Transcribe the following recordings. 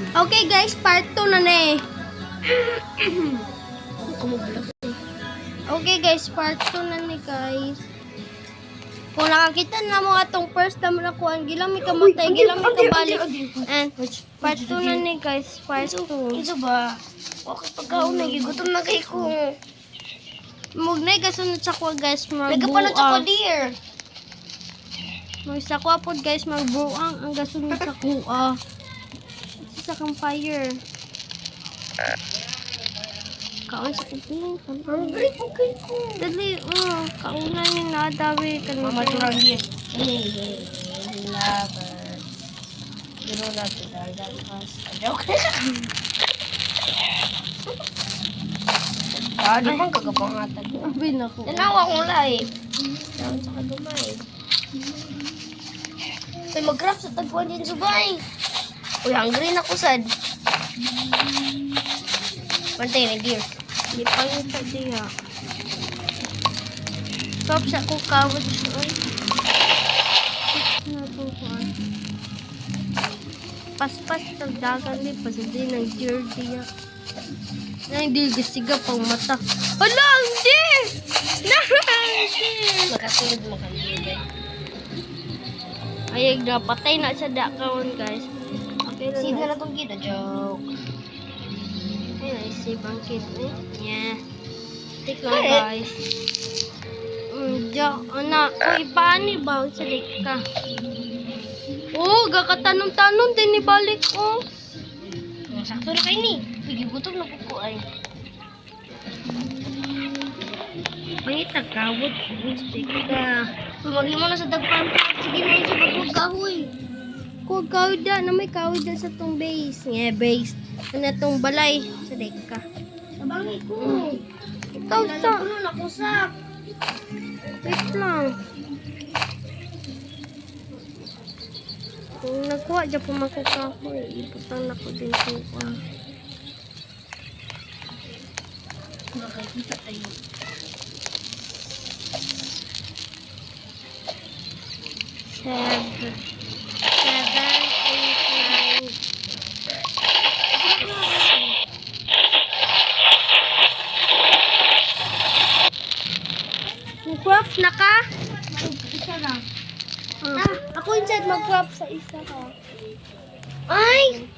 Okay guys, part 2 na na eh. Okay guys, part 2 na ni guys. Kung nakakita na mo atong first na nakuha, gilamig ka matay, gilamig ka balik. And part 2 na ni guys, part 2. Isa ba? Okay, pagkaon na, gutom na kay ko. Mugnay gasunod sa kuha guys, Nagkapalan sa ko, magbuang. dear. Sa kuha po guys, magbuang ang gasunod sa kuha. Sa campfire. Kaon sa kubing. Hungry po kay ko. Dali, kaunan yung nadawi. Mama turang dia. Lover. Pero natin dahil mas. Joke. Di bang kagapangatan ko. Abi na ko. Tanawa kong live. Tawag sa kadumay. Ay, mag-craft sa tagpuan din subay. Uy, hungry na ko sad. Pantay na dear. Di pa yung tadiya. Stop sa ko kawad siya. Ay. Na to kuhan. Paspas tagdagan ni pasadi ng jerdiya. Na hindi gasiga pang mata. Hala, hindi! Hindi! Makasunod mo kanina. Ayag na, patay na sa dakawon guys. Okay lang Sino na. na itong kita? Joke. Ay, naisip ang kid eh. Yeah. Tik lang Bakit? guys. Diyan, anak. Uy, paani ba? Salik ka. Oh, gakatanong-tanong din ni balik oh. Sakto na kayo ni. Pagigutom na po ay. May tagawod. Salik ka. Pumagli mo na sa dagpan. Sige na yung pagkog kahoy. Kung kawid na, na may kawid na sa tong base. Yeah, base. Ano tong balay. Salik ka. Sabangi ko. Ikaw sa... Ano na kusap? Wait lang. Kung nagkuha dyan po makukahoy, iputang na ko din kuha. Nakakita tayo. Seven, eight, nine. Mag-craft na ka? Isa lang. Ako inside mag-craft sa isa ka. Ay!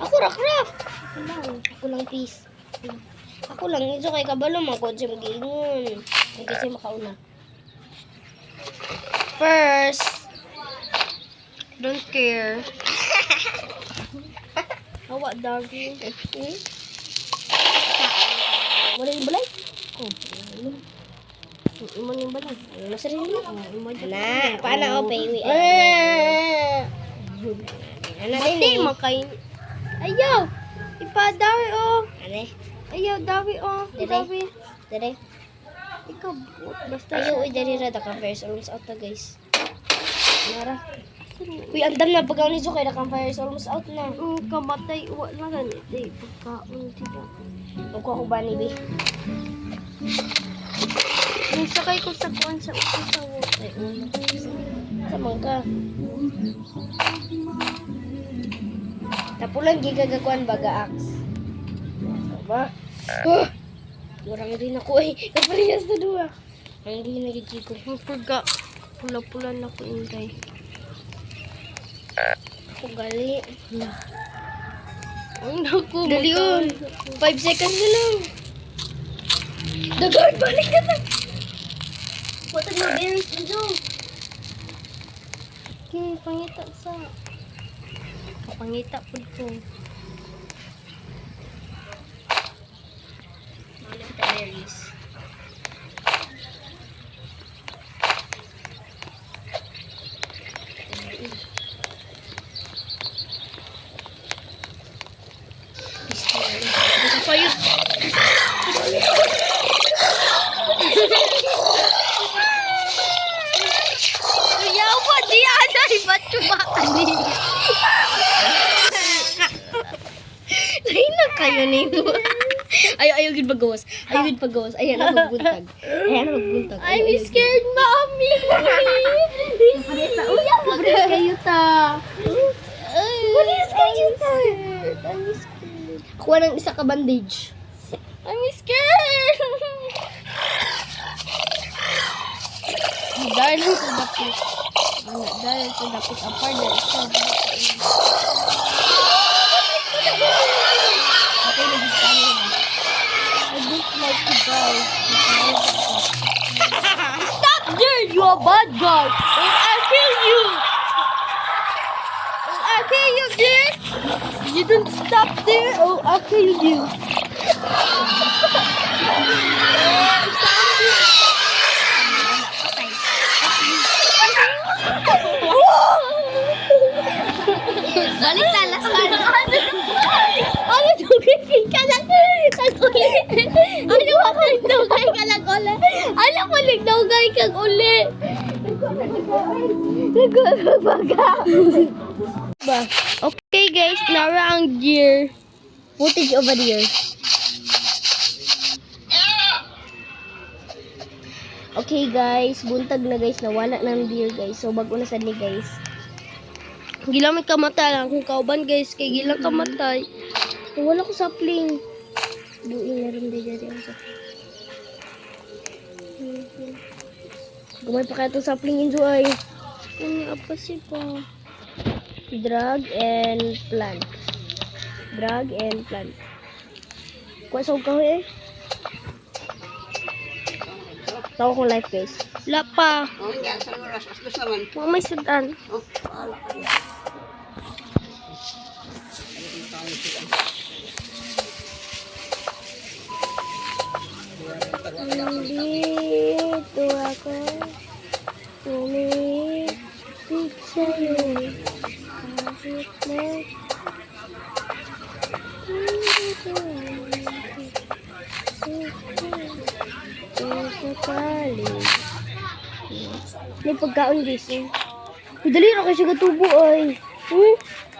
Ako craft. Ako lang. Ako lang peace. Ako lang. Ito kay kabalo magkod siya mag-ingon. Hindi siya makauna. First. Don't care. Awa, doggy. Wala yung balay? Oh, imo ning balay. Ano sa rin mo? Imo Na, paano o baby? Ano din Mati eh? makay. Ayaw. Ipadawi oh. Ano eh? Ayaw dawi oh. Dede. Dawi. Dere? Ikaw basta Ayaw, uy, dali ra. Naka-fires almost out na guys. Nara. Uy, andam na pag ni Joke. Naka-fires almost out na. kamatay wa na ganit eh pagkaon dito. Magkuha ko ba ni B? Yung sakay ko sa kuan sa upo sa water. Sa mangka. Tapulang gigagakuan baga axe. Ba? Kurang din ako eh. Kapaliyas na dua. Ang di nagigig ko. Pagka pula-pula na ko ingay. Ako gali. Ang naku. Dali yun. 5 seconds na lang. The guard, balik ka na. What are you being to do? Okay, pangita sa. Pangita po ko. Malam terrorist. Payo. Ayaw ko di ana ibat chubakan ni. Lain na kayo ni mo. Ayaw gid pagawas. Ayaw gid pagawas. Ayan na magbuntag. Ayan na magbuntag. I'm scared, mommy. Uya, kayo ta. Kuha ng isa ka bandage. I'm scared! Darling to the pit. Darling to the pit. Apart there is so okay, lagi tayo. I don't like to die. Stop there! You're a bad guy! And I'll kill you! And I'll kill you there! You don't stop there or I'll kill you! Balik na, last one. Ano tugigin ka lang? Ano ako nagdugay ka lang ulit? Ano ko nagdugay ka ulit? Nagbaga. Okay guys, nara ang gear. Footage over here. Okay guys, buntag na guys, nawala ng deer guys. So bago na sad ni guys. Gilang may kamatay lang. Kung kauban guys, kay gilang kamatay. Wala ko sapling. Buing na rin dyan ako sapling. Gumay pa kaya itong sapling injo ay. Ano apa si pa? Drag and plant. Drag and plant. Kuha sa huwag eh. Tawa kong life guys. Wala pa. Mga may sudan. Nandito ako. Umibig sa'yo. Kahit na. May pagkaon guys eh. Dali na kasi katubo ay.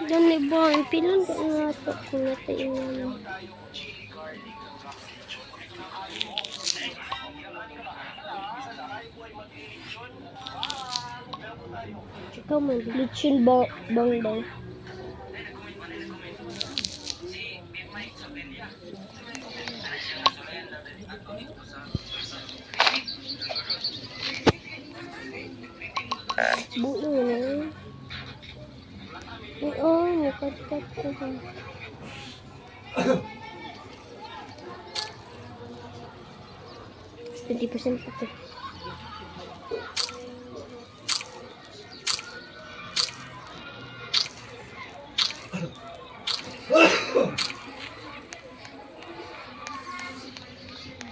Dami ba? Pilan ka nga ito kung natain na. Ikaw man. Lutsin bang daw. Buo na. Oo, mukat-kat ko ba. %20 pa ito.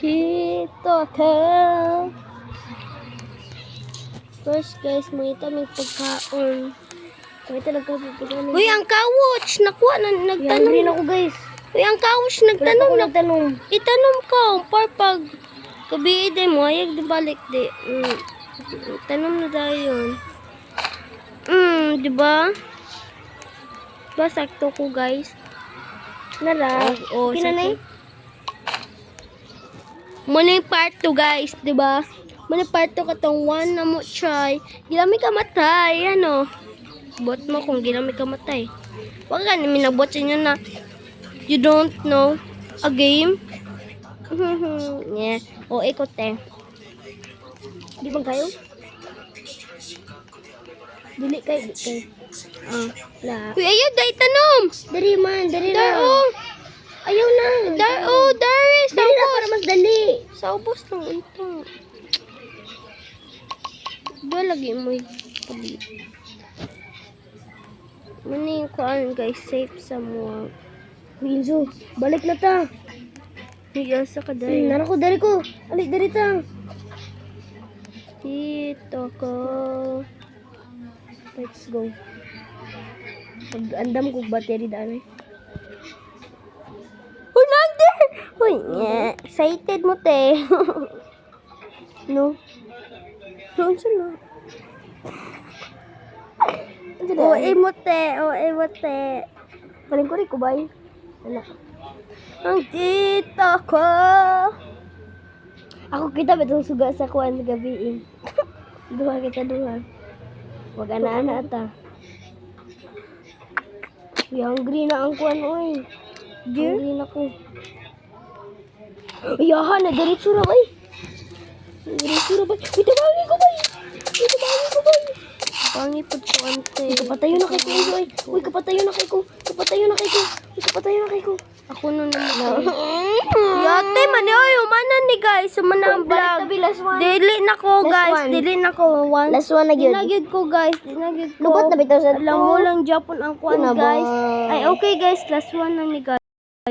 Dito ka. First guys, may may pagkaon. Kaya talaga pipigyan. Uy, ang couch! Nakuha na, Hungry nagtanong. na ako guys. Uy, ang couch, Kaya nagtanong. ako nagtanong. Itanong ko, par pag kabi di mo, ayag di balik di. Tanong na tayo yun. Di ba? Diba sakto ko guys? Nara. Oo, Kinanay. Muna yung part 2 guys, di ba? Muna part 2 katong 1 na mo try. Ginamit ka matay, ano? Bot mo kung ginamit ka matay. Huwag ka namin nabot sa inyo na you don't know a game. Yeah. O, ikot eh. Di bang kayo? Dili kay. La. Uy, ayaw, dahil tanom. Dari man, dari na. Dar, oh. Ayaw na. Dari, Dali na para mas dali. Saubos lang ito. Ba lagi mo yung tabi. Ano yung kuan guys, safe sa mga. Winzo, balik na ta. Higasa ka dahil. Nara ko, dari ko. Alik, dari ta. Dito ko. Let's go. Pag-andam ko battery daan eh. Uy, nande! Uy, excited mo, te. No? Doon sila. O, mo, te. O, te. Paling ko rin ko ba eh? Wala. Ang dito ko. Ako kita ba itong suga sa kuwan sa gabi eh. Duha kita duha. Wag ana-ana ata. Uy, hungry na ang kuwan oy. Gear? Hungry na ko. Ayahan na, diretso na bay. Diretso na bay. Uy, tabangin ko bay. Uy, tabangin ko bay. Pangipot ko ante. Uy, kapatayo na kay ko. Uy, kapatayo na kay ko. Kapatayo na kay ko. Uy, kapatayo na kay ko. Ako na naman. Yate, mani, oy, umanan ni guys. Umanan ang vlog. Last one. Dili na ko, Last guys. one. Dili na ko. Last one na yun. Dinagid ko, guys. Dinagid ko. Lubot na bitaw sa Alam mo lang, Japon ang kuan, Ano ba? guys. Ay, okay, guys. Last one na ni guys.